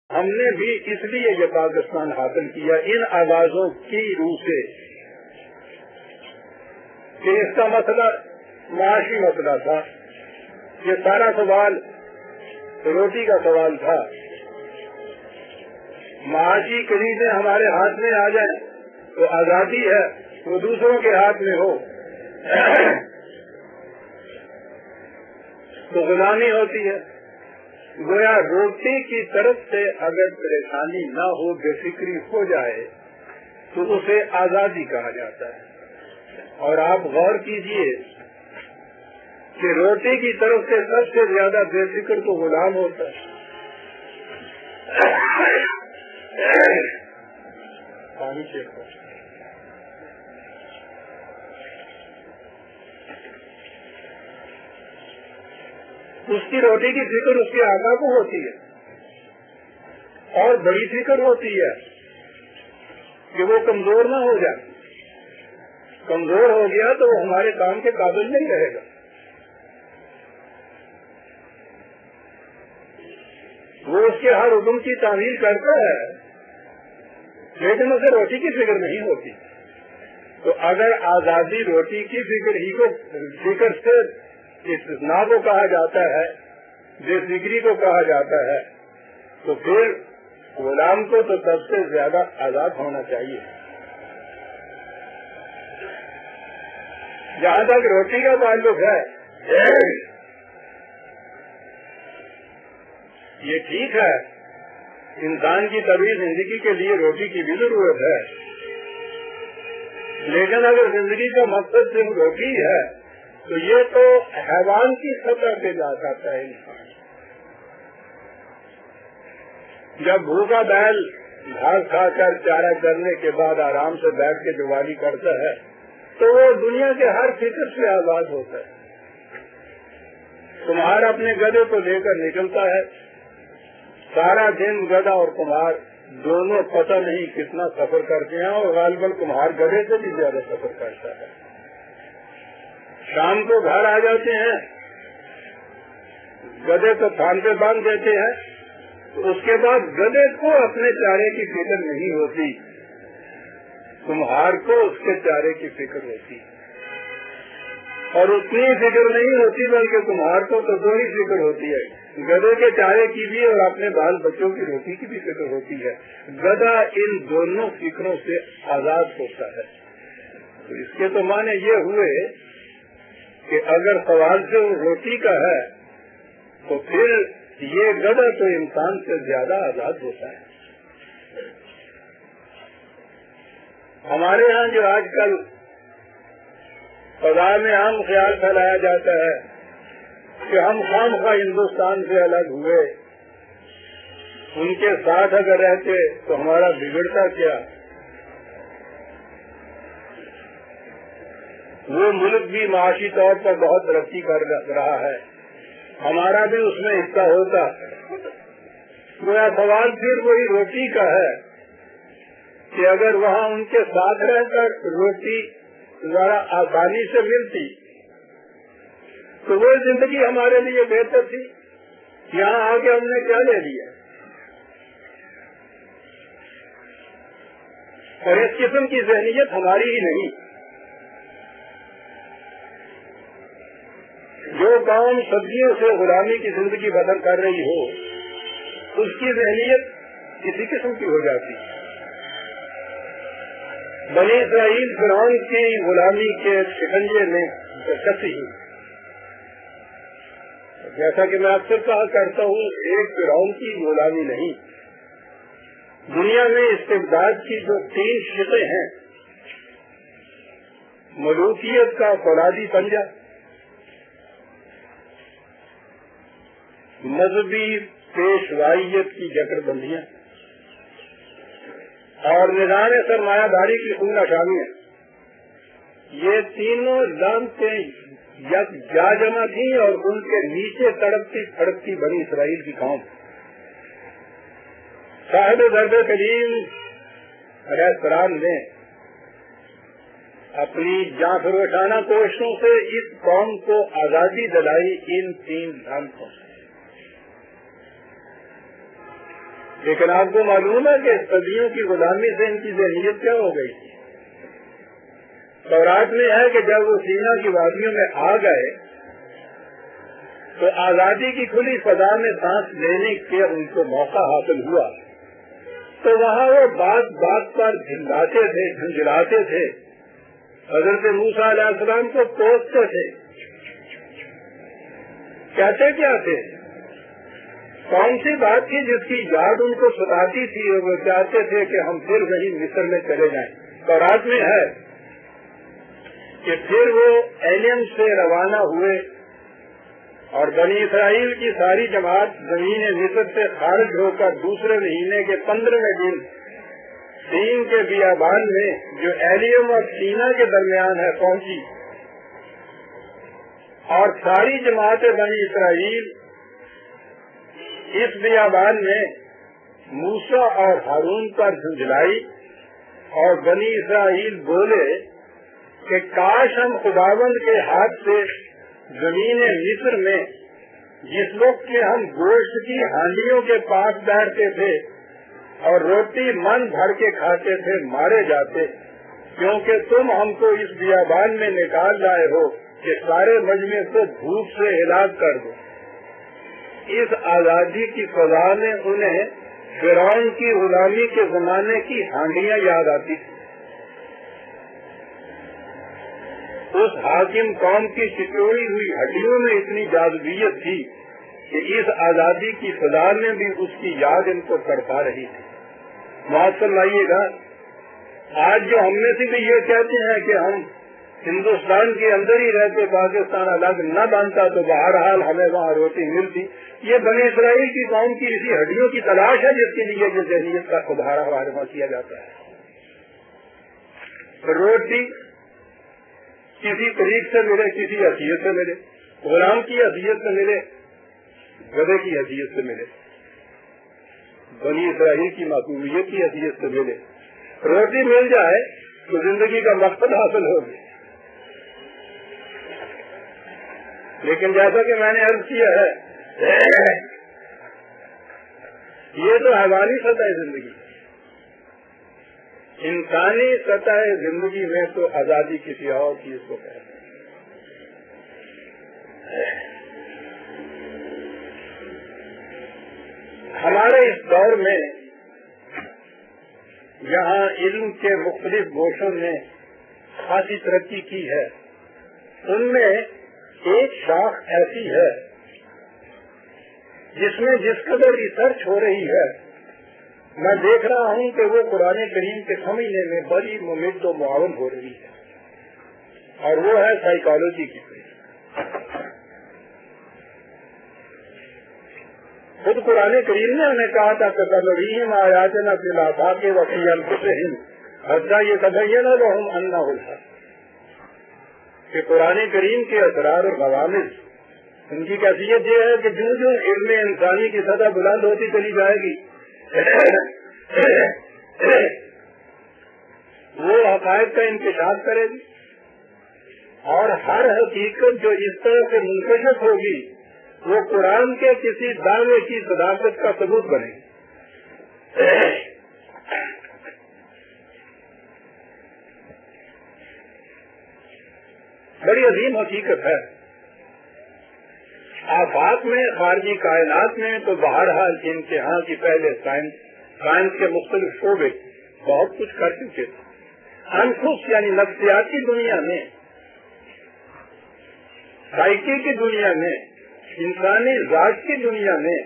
ہم نے بھی اس لیے یہ پاکستان حاصل کیا ان آوازوں کی روح سے کہ اس کا مسئلہ معاشی مسئلہ تھا. یہ سارا سوال روٹی کا سوال تھا. معاشی چیزیں ہمارے ہاتھ میں آ جائیں تو آزادی ہے, وہ دوسروں کے ہاتھ میں ہو تو غلامی ہوتی ہے. گویا روٹی کی طرف سے اگر پریشانی نہ ہو, بے فکری ہو جائے تو اسے آزادی کہا جاتا ہے. اور آپ غور کیجئے کہ روٹی کی طرف سے سب سے زیادہ بے فکر تو غلام ہوتا ہے. پانی چیک اس کی روٹی کی فکر اس کے آقا کو ہوتی ہے, اور بڑی فکر ہوتی ہے کہ وہ کمزور نہ ہو جائے. کمزور ہو گیا تو وہ ہمارے کام کے قابل نہیں رہے گا. وہ اس کے ہر حکم کی تعمیل کرتا ہے, لیکن اسے روٹی کی فکر نہیں ہوتی. تو اگر آزادی روٹی کی فکر سے استثناء کو کہا جاتا ہے, بے فکری کو کہا جاتا ہے, تو پھر غلام کو تو سب سے زیادہ آزاد ہونا چاہیے. جہاں تک روٹی کا تعلق ہے, یہ ٹھیک ہے انسان کی طبعی زندگی کے لیے روٹی کی بھی ضرورت ہے, لیکن اگر زندگی کا مقصد صرف روٹی ہے تو یہ تو حیوان کی سطح پہ جا سکتا ہے. انسان جب بھوکا بیل گھاس کھا کر چارہ کرنے کے بعد آرام سے بیٹھ کے جوانی کرتا ہے تو وہ دنیا کے ہر فکر سے آزاد ہوتا ہے. کمہار اپنے گدھے کو لے کر نکلتا ہے, سارا دن گدھا اور کمہار دونوں پتہ نہیں کتنا سفر کرتے ہیں, اور غالباً کمہار گدھے سے بھی زیادہ سفر کرتا ہے. شام کو گھر آ جاتے ہیں, گدھے کو تھان پہ باندھ دیتے ہیں, اس کے بعد گدھے کو اپنے چارے کی فکر نہیں ہوتی, کمہار کو اس کے چارے کی فکر ہوتی. اور اتنی فکر نہیں ہوتی بلکہ کمہار کو تو دو ہی فکر ہوتی ہے, گدھے کے چارے کی بھی اور اپنے بال بچوں کی روٹی کی بھی فکر ہوتی ہے. گدھا ان دونوں فکروں سے آزاد ہوتا ہے. تو اس کے تو معنی یہ ہوئے کہ اگر سوال سے روٹی کا ہے تو پھر یہ گدھا تو انسان سے زیادہ آزاد ہوتا ہے. ہمارے ہاں جو آج کل فضا میں عام خیال پھیلایا جاتا ہے کہ ہم خواہ ہندوستان سے الگ ہوئے, ان کے ساتھ اگر رہتے تو ہمارا بگڑتا کیا. وہ ملک بھی معاشی طور پر بہت ترقی کر رہا ہے, ہمارا بھی اس میں حصہ ہوتا. میرا سوال پھر وہی روٹی کا ہے کہ اگر وہاں ان کے ساتھ رہ کر روٹی ذرا آسانی سے ملتی تو وہ زندگی ہمارے لیے بہتر تھی. یہاں آ کے ہم نے کیا لے لیا؟ اور اس قسم کی ذہنیت ہماری ہی نہیں. جو قوم سبزیوں سے غلامی کی زندگی بدل کر رہی ہو اس کی ذہنیت کسی قسم کی ہو جاتی. بنی اسرائیل فرعون کی غلامی کے شکنجے میں کسی ہی, جیسا کہ میں اکثر کہا کرتا ہوں, ایک فرعون کی غلامی نہیں, دنیا میں استبداد کی جو 3 شقیں ہیں, ملوکیت کا فولادی پنجہ, مذہبی پیشوائیت کی جکڑ بندیاں اور نظام سرمایہ داری کی خونہ شامیاں, یہ تینوں لانتیں یک جا جمع تھی اور ان کے نیچے تڑپتی پھڑکتی بنی اسرائیل کی قوم. صاحب درد کریم علیہ السلام نے اپنی جان فروشانہ کوششوں سے اس قوم کو آزادی دلائی ان 3 لانتوں سے. لیکن آپ کو معلوم ہے کہ صدیوں کی غلامی سے ان کی ذہنیت کیا ہو گئی تھی؟ تورات میں ہے کہ جب وہ سینا کی وادیوں میں آ گئے تو آزادی کی کھلی فضا میں سانس لینے کے ان کو موقع حاصل ہوا، تو وہاں وہ بات بات پر جھنجھلاتے تھے، جھنجھلاتے تھے، حضرت موسیٰ علیہ السلام کو کوستے تھے، کہتے کیا تھے؟ کون سی بات تھی جس کی یاد ان کو ستاتی تھی اور وہ چاہتے تھے کہ ہم پھر وہی مصر میں چلے جائیں؟ تورات میں ہے کہ پھر وہ ایلیم سے روانہ ہوئے اور بنی اسرائیل کی ساری جماعت زمین مصر سے خارج ہو کر دوسرے مہینے کے 15ویں دن سین کے بیابان میں جو ایلیم اور سینا کے درمیان ہے پہنچی، اور ساری جماعت بنی اسرائیل اس بیابان میں موسیٰ اور ہارون پر جھنجھلائی، اور بنی اسرائیل بولے کہ کاش ہم خداوند کے ہاتھ سے زمین مصر میں جس وقت کے ہم گوشت کی ہانڈیوں کے پاس بیٹھتے تھے اور روٹی من بھر کے کھاتے تھے مارے جاتے، کیونکہ تم ہم کو اس بیابان میں نکال لائے ہو کہ سارے مجمع کو بھوک سے ہلاک کر دو۔ اس آزادی کی فضا میں انہیں فرعون کی غلامی کے زمانے کی ہانڈیاں یاد آتی تھی۔ اس حاکم قوم کی چچوڑی ہوئی ہڈیوں میں اتنی جاذبیت تھی کہ اس آزادی کی فضا میں بھی اس کی یاد ان کو تڑپا رہی تھی۔ معاف فرمائیے گا، آج جو ہم میں سے بھی یہ کہتے ہیں کہ ہم ہندوستان کے اندر ہی رہتے، پاکستان الگ نہ بنتا تو بہرحال ہمیں وہاں روٹی ملتی، یہ بنی اسرائیل کی قوم کی اسی ہڈیوں کی تلاش ہے جس کے لیے یہ ذہنیت کا ابھارا وارما کیا جاتا ہے۔ روٹی کسی طریق سے ملے، کسی حیثیت سے ملے، غلام کی حیثیت سے ملے، گدھے کی حیثیت سے ملے، بنی اسرائیل کی معقولیت کی حیثیت سے ملے، روٹی مل جائے تو زندگی کا مقصد حاصل ہو گیا۔ لیکن جیسا کہ میں نے عرض کیا ہے، یہ تو حیوانی سطح زندگی، انسانی سطح زندگی میں تو آزادی کسی اور چیز کو کہتے ہیں۔ ہمارے اس دور میں جہاں علم کے مختلف گوشوں نے خاصی ترقی کی ہے، ان میں ایک شاخ ایسی ہے جس میں جس قدر ریسرچ ہو رہی ہے، میں دیکھ رہا ہوں کہ وہ قرآن کریم کے سمجھنے میں بڑی ممد و معاون ہو رہی ہے، اور وہ ہے سائیکالوجی کی۔ خود قرآن کریم نے ہمیں کہا تھا کہ تبلیغ آیاتنا فی الآفاق وفی انفسہم حتی یتبین لہم انہ الحق، کہ قرآن کریم کے اسرار اور عوامل ان کی کیفیت یہ ہے کہ جو جو علم انسانی کی سطح بلند ہوتی چلی جائے گی وہ حقائق کا انکشاف کرے گی، اور ہر حقیقت جو اس طرح سے منکشف ہوگی وہ قرآن کے کسی دعوے کی صداقت کا ثبوت بنے گی۔ بڑی عظیم حقیقت ہے۔ آفاق میں، خارجی کائنات میں تو بہرحال امتحان کی پہلے سائنس کے مختلف شعبے بہت کچھ کر چکے تھے۔ انفس یعنی نفسیاتی دنیا میں، سائیکی کی دنیا میں، انسانی ذات کی دنیا میں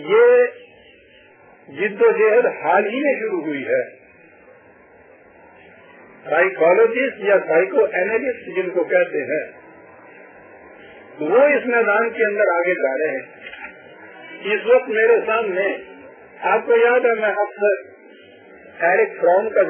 یہ جد و جہد حال ہی میں شروع ہوئی ہے۔ سائیکالوجسٹ یا سائیکو اینالسٹ جن کو کہتے ہیں، وہ اس میدان کے اندر آگے جا رہے ہیں۔ اس وقت میرے سامنے، آپ کو یاد ہے میں اکثر ایرک فرام کا